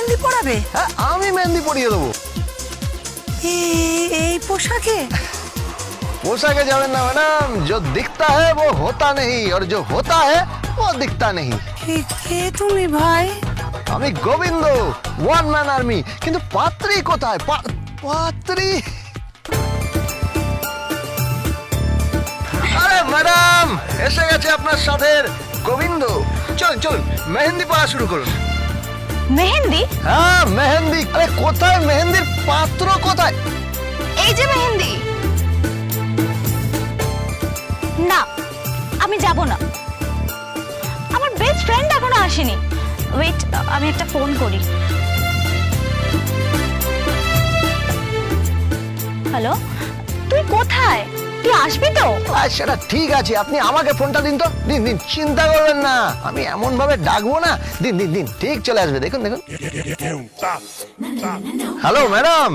মেহেন্দি পরাবে? হ্যাঁ, আমি মেহেন্দি পরিয়ে দেবো। এই পোশাকে? पोशाके जावे ना मैडम, जो दिखता है वो होता नहीं और जो होता है वो दिखता नहीं। কে তুমি ভাই? আমি গোবিন্দ, ওয়ান ম্যান আর্মি। কিন্তু পাত্রী কোথায়? পাত্রী? আরে ম্যাডাম, এসে গেছে আপনার সাথের গোবিন্দ। চলুন চলুন, মেহেন্দি পড়া শুরু করুন। মেহেন্দি? হ্যাঁ মেহেন্দি। আরে কোথায় মেহেন্দির পাত্র কোথায়? এই যে মেহেন্দি। না, আমি যাব না। আমার বেস্ট ফ্রেন্ড এখনো আসেনি। ওয়েট, আমি একটা ফোন করি। হ্যালো, তুই কোথায়? তুই আসবি তো? সেটা ঠিক আছে, আপনি আমাকে ফোনটা দিন তো। দিন দিন, চিন্তা করবেন না, আমি এমন ভাবে ডাকবো না। দিন দিন দিন, ঠিক চলে আসবে। দেখুন দেখুন। Hello madam.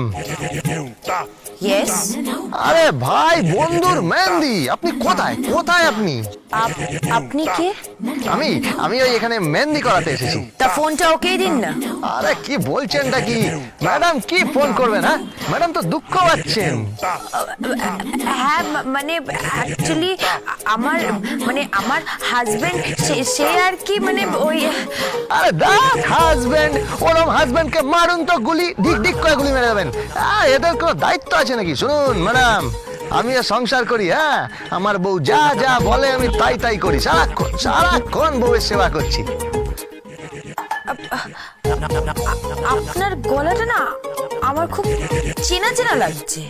ইয়েস। আরে ভাই, বন্ধুর মেহেন্দি। আপনি কোথায়? কোথায় আপনি? আপনি কে? আমি ওই এখানে মেহেন্দি করাতে এসেছি। তা ফোনটা ওকেই দিন না। আরে কি বলছেনটা কি ম্যাডাম? কি ফোন করবেন? হ্যাঁ ম্যাডাম তো দুঃখ পাচ্ছেন। হ্যাঁ মানে অ্যাকচুয়ালি আমার হাজবেন্ড সে আর কি মানে ওই। আরে দাঁত হাজবেন্ড, ওরম হাজবেন্ডকে মারুন তো, গুলি ঢিক ঢিক করে গুলি মেরে দেবেন। এদের কোনো দায়িত্ব আছে নাকি? শুনুন ম্যাডাম, আমিও সংসার করি। হ্যাঁ, আমার বউ যা যা বলে আমি তাই তাই করি। সারাক্ষণ বউয়ের সেবা করছি। আপনার গলাটা না আমার খুব চেনা চেনা লাগছে।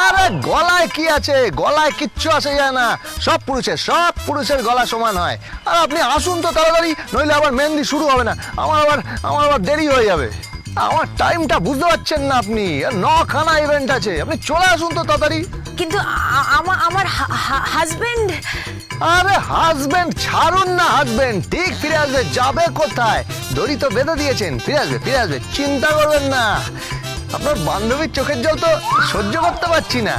আরে গলায় কি আছে? গলায় কিচ্ছু আসে যায় না। সব পুরুষের গলা সমান হয়। আর আপনি আসুন তো তাড়াতাড়ি, নইলে আবার মেহেন্দি শুরু হবে না। আমার আবার দেরি হয়ে যাবে। আমার টাইমটা বুঝতে পারছেন না আপনি? 9খানা ইভেন্ট আছে, আপনি চলে আসুন তো তাড়াতাড়ি। কিন্তু আমার হাজবেন্ড। আরে হাজবেন্ড ছাড়ুন না, হাজবেন্ড ঠিক ফিরে আসবে। যাবে কোথায়? দড়ি তো বেঁধে দিয়েছেন, ফিরে আসবে, চিন্তা করবেন না। আপনার বান্ধবীর চোখের জল তো সহ্য করতে পারছি না।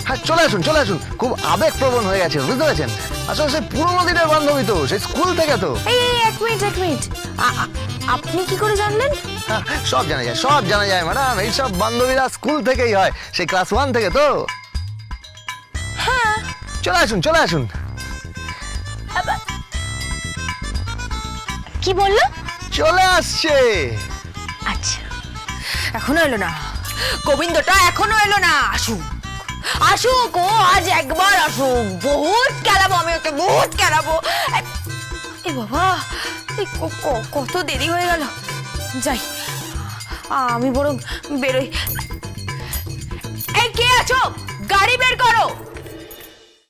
হ্যাঁ চলে আসুন, খুব আবেগপ্রবণ হয়ে গেছে, বুঝতে পারছেন? আসলে সেই পুরোনো দিনের বান্ধবী তো, সেই স্কুল থেকে তো। এই এক মিনিট, আপনি কি করে জানলেন? সব জানা যায় ম্যাডাম। এইসব বান্ধবীরা স্কুল থেকেই হয়, সেই ক্লাস 1 থেকে তো। হ্যাঁ চলে আসুন। কি বললো? চলে আসছে। আচ্ছা, এখনো এলো না, গোবিন্দটা এখনো এলো না। আসুক ও আজ একবার আসুক। বহুত খেলাবো আমি ওকে, বহুত খেলাবো। এ বাবা, কত দেরি হয়ে গেল। যাই, আমি বরং বেরোই। এই কে আছো? গাড়ি বের করো।